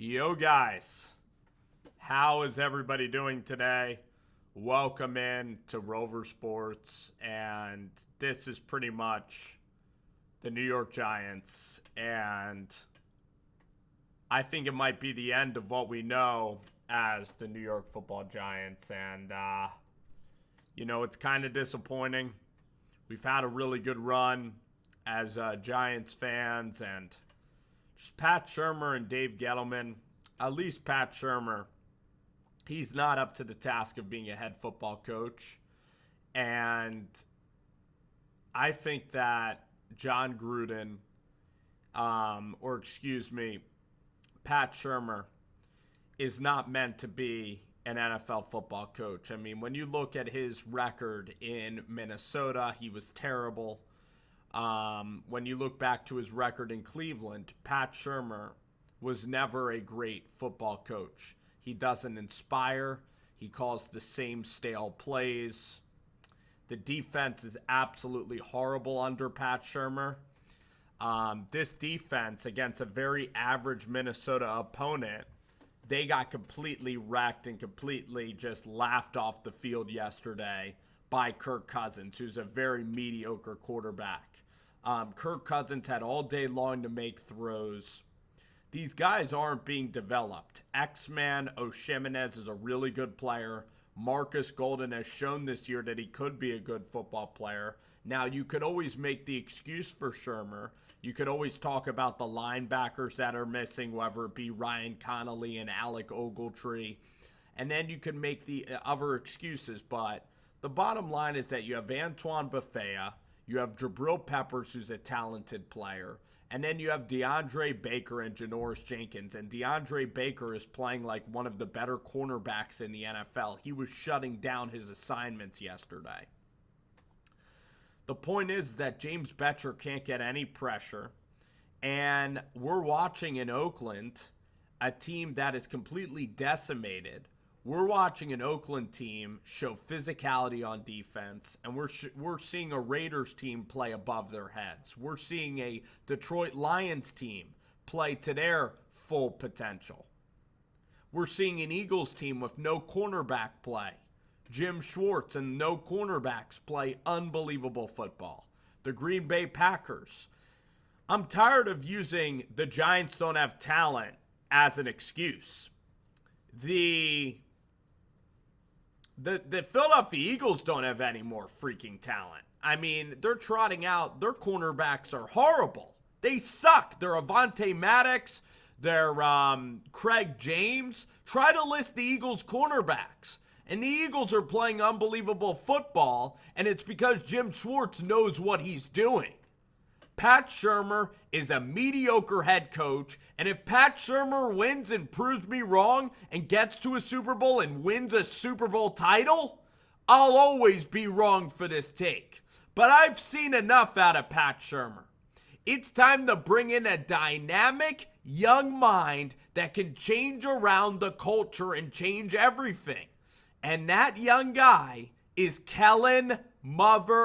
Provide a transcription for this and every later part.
Yo guys, how is everybody doing today? Welcome in to Rover Sports, and this is pretty much the New York Giants, and I think it might be the end of what we know as the New York Football Giants, and it's kind of disappointing. We've had a really good run as Giants fans, and just Pat Shurmur and Dave Gettleman, at least Pat Shurmur, he's not up to the task of being a head football coach. And I think that John Gruden, Pat Shurmur, is not meant to be an NFL football coach. I mean, when you look at his record in Minnesota, he was terrible. When you look back to his record in Cleveland, Pat Shurmur was never a great football coach. He doesn't inspire. He calls the same stale plays. The defense is absolutely horrible under Pat Shurmur. This defense against a very average Minnesota opponent, they got completely wrecked and completely just laughed off the field yesterday by Kirk Cousins, who's a very mediocre quarterback. Kirk Cousins had all day long to make throws. These guys aren't being developed. X-Man O'Shimenez is a really good player. Marcus Golden has shown this year that he could be a good football player. Now, you could always make the excuse for Shurmur. You could always talk about the linebackers that are missing, whether it be Ryan Connolly and Alec Ogletree. And then you can make the other excuses. But the bottom line is that you have Antoine Bethea. You have Jabril Peppers, who's a talented player. And then you have DeAndre Baker and Janoris Jenkins. And DeAndre Baker is playing like one of the better cornerbacks in the NFL. He was shutting down his assignments yesterday. The point is that James Betcher can't get any pressure. And we're watching in Oakland a team that is completely decimated. We're watching an Oakland team show physicality on defense, and we're seeing a Raiders team play above their heads. We're seeing a Detroit Lions team play to their full potential. We're seeing an Eagles team with no cornerback play. Jim Schwartz and no cornerbacks play unbelievable football. The Green Bay Packers. I'm tired of using the Giants don't have talent as an excuse. The Philadelphia Eagles don't have any more freaking talent. I mean, they're trotting out, their cornerbacks are horrible. They suck. They're Avonte Maddox. They're Craig James. Try to list the Eagles' cornerbacks. And the Eagles are playing unbelievable football, and it's because Jim Schwartz knows what he's doing. Pat Shurmur is a mediocre head coach, and if Pat Shurmur wins and proves me wrong and gets to a Super Bowl and wins a Super Bowl title, I'll always be wrong for this take. But I've seen enough out of Pat Shurmur. It's time to bring in a dynamic, young mind that can change around the culture and change everything. And that young guy is Kellen Moore.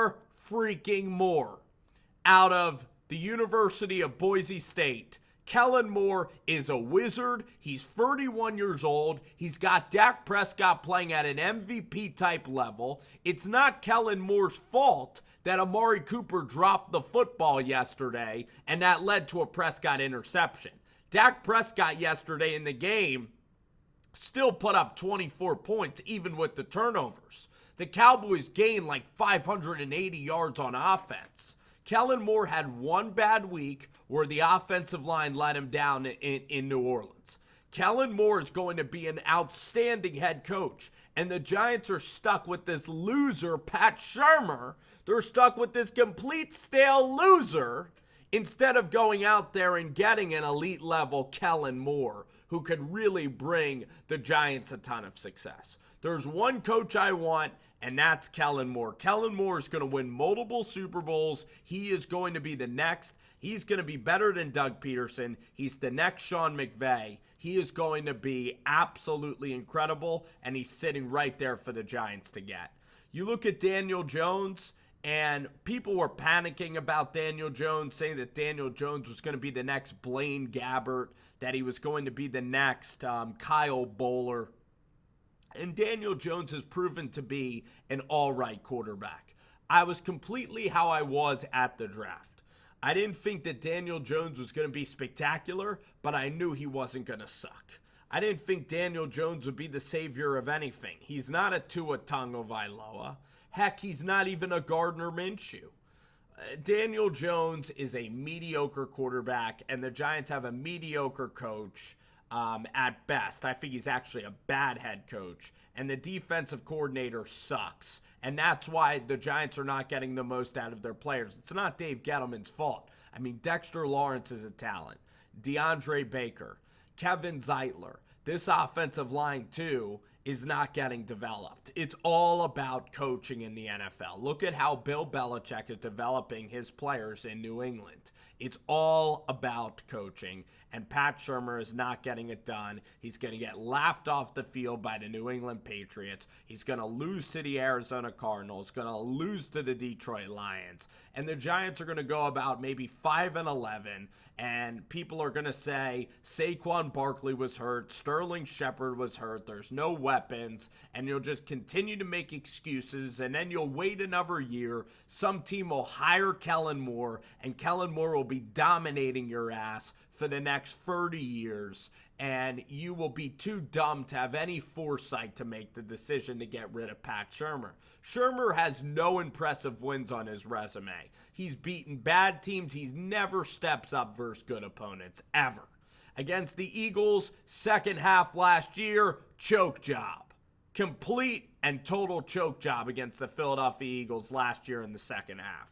Out of the University of Boise State. Kellen Moore is a wizard. He's 31 years old. He's got Dak Prescott playing at an MVP type level. It's not Kellen Moore's fault that Amari Cooper dropped the football yesterday, and that led to a Prescott interception. Dak Prescott yesterday in the game still put up 24 points even with the turnovers. The Cowboys gained like 580 yards on offense. Kellen Moore had one bad week where the offensive line let him down in New Orleans. Kellen Moore is going to be an outstanding head coach, and the Giants are stuck with this loser, Pat Shurmur. They're stuck with this complete stale loser instead of going out there and getting an elite level Kellen Moore who could really bring the Giants a ton of success. There's one coach I want, and that's Kellen Moore. Kellen Moore is going to win multiple Super Bowls. He is going to be the next. He's going to be better than Doug Peterson. He's the next Sean McVay. He is going to be absolutely incredible, and he's sitting right there for the Giants to get. You look at Daniel Jones, And people were panicking about Daniel Jones, saying that Daniel Jones was going to be the next Blaine Gabbert, that he was going to be the next Kyle Bowler. And Daniel Jones has proven to be an all-right quarterback. I was completely how I was at the draft. I didn't think that Daniel Jones was going to be spectacular, but I knew he wasn't going to suck. I didn't think Daniel Jones would be the savior of anything. He's not a Tua Tagovailoa. Heck, he's not even a Gardner Minshew. Daniel Jones is a mediocre quarterback, and the Giants have a mediocre coach at best. I think he's actually a bad head coach, and the defensive coordinator sucks. And that's why the Giants are not getting the most out of their players. It's not Dave Gettleman's fault. I mean, Dexter Lawrence is a talent. DeAndre Baker, Kevin Zeitler. This offensive line, too, is not getting developed. It's all about coaching in the NFL. Look at how Bill Belichick is developing his players in New England. It's all about coaching, and Pat Shurmur is not getting it done. He's going to get laughed off the field by the New England Patriots. He's going to lose to the Arizona Cardinals, going to lose to the Detroit Lions, and the Giants are going to go about maybe 5-11, and people are going to say Saquon Barkley was hurt, Sterling Shepard was hurt, there's no weapons, and you'll just continue to make excuses, and then you'll wait another year. Some team will hire Kellen Moore, and Kellen Moore will be dominating your ass for the next 30 years, and you will be too dumb to have any foresight to make the decision to get rid of Pat Shurmur. Shurmur has no impressive wins on his resume. He's beaten bad teams. He never steps up versus good opponents, ever. Against the Eagles, second half last year, choke job. Complete and total choke job against the Philadelphia Eagles last year in the second half.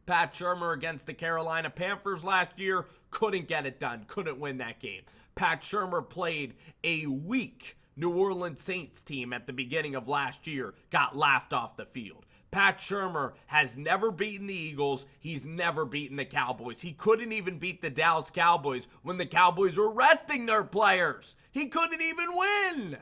Pat Shurmur against the Carolina Panthers last year, couldn't get it done, couldn't win that game. Pat Shurmur played a weak New Orleans Saints team at the beginning of last year, got laughed off the field. Pat Shurmur has never beaten the Eagles. He's never beaten the Cowboys. He couldn't even beat the Dallas Cowboys when the Cowboys were resting their players. He couldn't even win.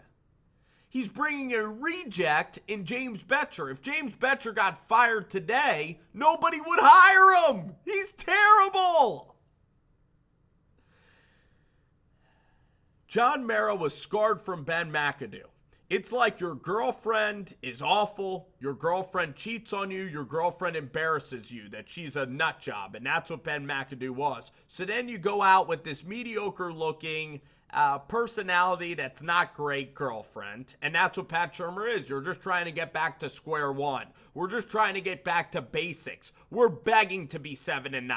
He's bringing a reject in James Bettcher. If James Bettcher got fired today, nobody would hire him. He's terrible. John Mara was scarred from Ben McAdoo. It's like your girlfriend is awful, your girlfriend cheats on you, your girlfriend embarrasses you, that she's a nut job, and that's what Ben McAdoo was. So then you go out with this mediocre-looking personality that's not great girlfriend, and that's what Pat Shurmur is. You're just trying to get back to square one. We're just trying to get back to basics. We're begging to be 7-9.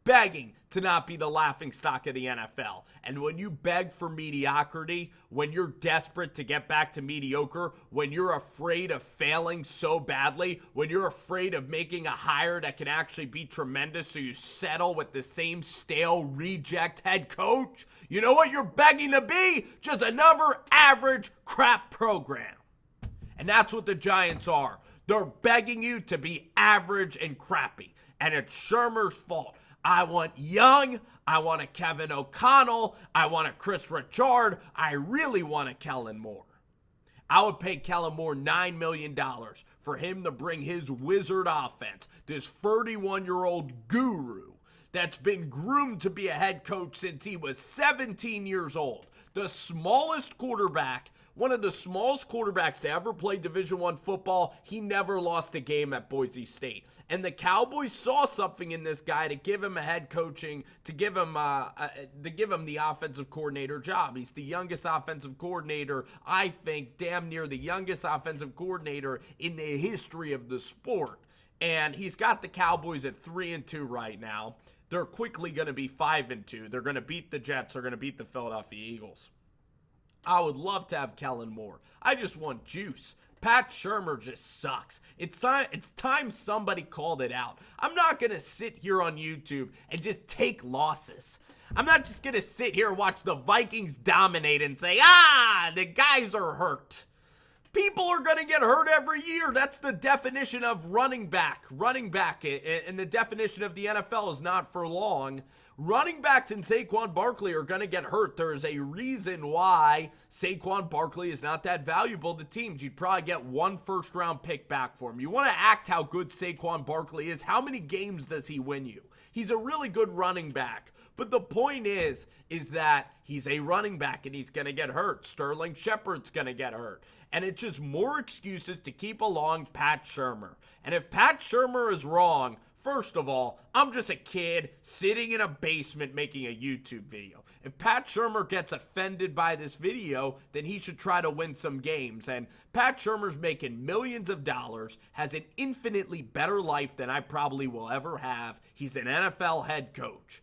Begging to not be the laughingstock of the NFL. And when you beg for mediocrity, when you're desperate to get back to mediocre, when you're afraid of failing so badly, when you're afraid of making a hire that can actually be tremendous, so you settle with the same stale reject head coach, you know what you're begging to be? Just another average crap program. And that's what the Giants are. They're begging you to be average and crappy. And it's Shurmur's fault. I want Young, I want a Kevin O'Connell, I want a Chris Richard, I really want a Kellen Moore. I would pay Kellen Moore $9 million for him to bring his wizard offense, this 31-year-old guru that's been groomed to be a head coach since he was 17 years old. The smallest quarterback, one of the smallest quarterbacks to ever play Division I football. He never lost a game at Boise State. And the Cowboys saw something in this guy to give him a head coaching, to give him the offensive coordinator job. He's the youngest offensive coordinator, I think, damn near the youngest offensive coordinator in the history of the sport. And he's got the Cowboys at 3-2 right now. They're quickly going to be 5-2. They're going to beat the Jets. They're going to beat the Philadelphia Eagles. I would love to have Kellen Moore. I just want juice. Pat Shurmur just sucks. It's time somebody called it out. I'm not going to sit here on YouTube and just take losses. I'm not just going to sit here and watch the Vikings dominate and say, the guys are hurt. People are going to get hurt every year. That's the definition of running back. Running back, and the definition of the NFL is not for long. Running backs and Saquon Barkley are going to get hurt. There is a reason why Saquon Barkley is not that valuable to teams. You'd probably get 1 first-round pick back for him. You want to act how good Saquon Barkley is. How many games does he win you? He's a really good running back. But the point is that he's a running back and he's going to get hurt. Sterling Shepard's going to get hurt. And it's just more excuses to keep along Pat Shurmur. And if Pat Shurmur is wrong, first of all, I'm just a kid sitting in a basement making a YouTube video. If Pat Shurmur gets offended by this video, then he should try to win some games. And Pat Shurmur's making millions of dollars, has an infinitely better life than I probably will ever have. He's an NFL head coach.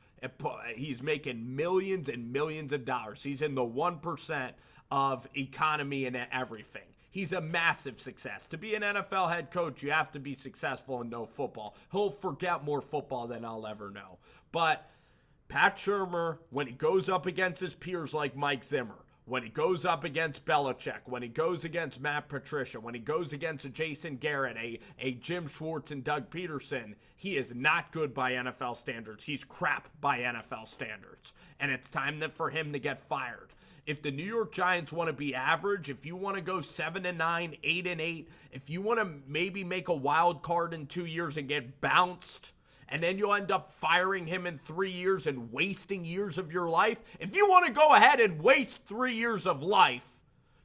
He's making millions and millions of dollars. He's in the 1% of economy and everything. He's a massive success. To be an NFL head coach, you have to be successful and know football. He'll forget more football than I'll ever know. But Pat Shurmur, when he goes up against his peers like Mike Zimmer, when he goes up against Belichick, when he goes against Matt Patricia, when he goes against a Jason Garrett, a Jim Schwartz and Doug Peterson, he is not good by NFL standards. He's crap by NFL standards. And it's time for him to get fired. If the New York Giants want to be average, if you want to go 7-9, 8-8, if you want to maybe make a wild card in 2 years and get bounced, and then you'll end up firing him in 3 years and wasting years of your life. If you want to go ahead and waste 3 years of life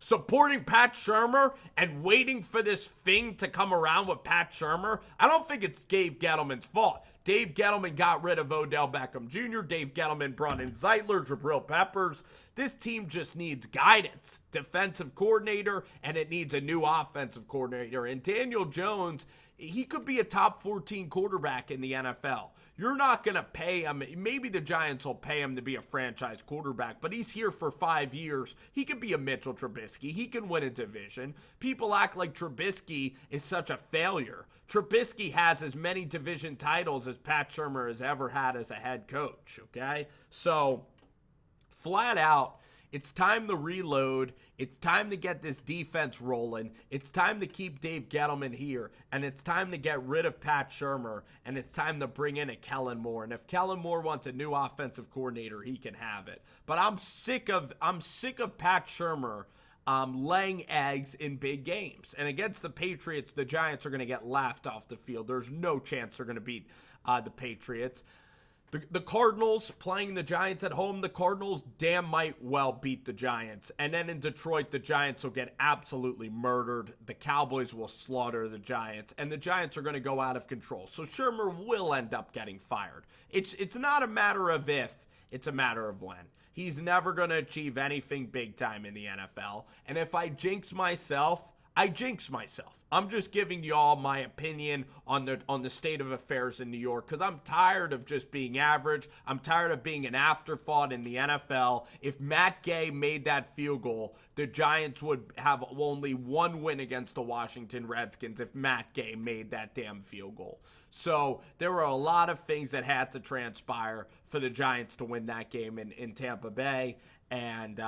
supporting Pat Shurmur and waiting for this thing to come around with Pat Shurmur, I don't think it's Dave Gettleman's fault. Dave Gettleman got rid of Odell Beckham Jr. Dave Gettleman brought in Zeitler, Jabril Peppers. This team just needs guidance, defensive coordinator, and it needs a new offensive coordinator. And Daniel Jones, he could be a top 14 quarterback in the NFL. You're not going to pay him. Maybe the Giants will pay him to be a franchise quarterback, but he's here for 5 years. He could be a Mitchell Trubisky. He can win a division. People act like Trubisky is such a failure. Trubisky has as many division titles as Pat Shurmur has ever had as a head coach, okay? So, flat out, it's time to reload. It's time to get this defense rolling. It's time to keep Dave Gettleman here. And it's time to get rid of Pat Shurmur. And it's time to bring in a Kellen Moore. And if Kellen Moore wants a new offensive coordinator, he can have it. But I'm sick of Pat Shurmur laying eggs in big games. And against the Patriots, the Giants are going to get laughed off the field. There's no chance they're going to beat the Patriots. The Cardinals playing the Giants at home, the Cardinals damn might well beat the Giants. And then in Detroit, the Giants will get absolutely murdered. The Cowboys will slaughter the Giants. And the Giants are going to go out of control. So Shurmur will end up getting fired. It's not a matter of if, it's a matter of when. He's never going to achieve anything big time in the NFL. And if I jinx myself, I jinx myself. I'm just giving y'all my opinion on the state of affairs in New York because I'm tired of just being average. I'm tired of being an afterthought in the NFL. If Matt Gay made that field goal, the Giants would have only one win against the Washington Redskins if Matt Gay made that damn field goal. So there were a lot of things that had to transpire for the Giants to win that game in Tampa Bay. And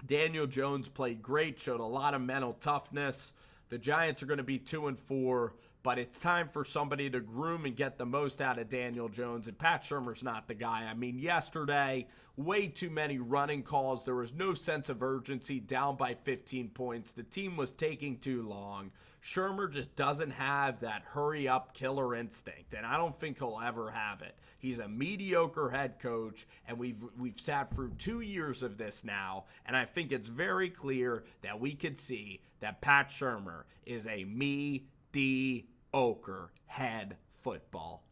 Daniel Jones played great, showed a lot of mental toughness. The Giants are going to be 2-4, but it's time for somebody to groom and get the most out of Daniel Jones, and Pat Shurmur's not the guy. I mean, yesterday, way too many running calls. There was no sense of urgency, down by 15 points. The team was taking too long. Shurmur just doesn't have that hurry-up killer instinct, and I don't think he'll ever have it. He's a mediocre head coach, and we've sat through 2 years of this now, and I think it's very clear that we could see that Pat Shurmur is a mediocre head football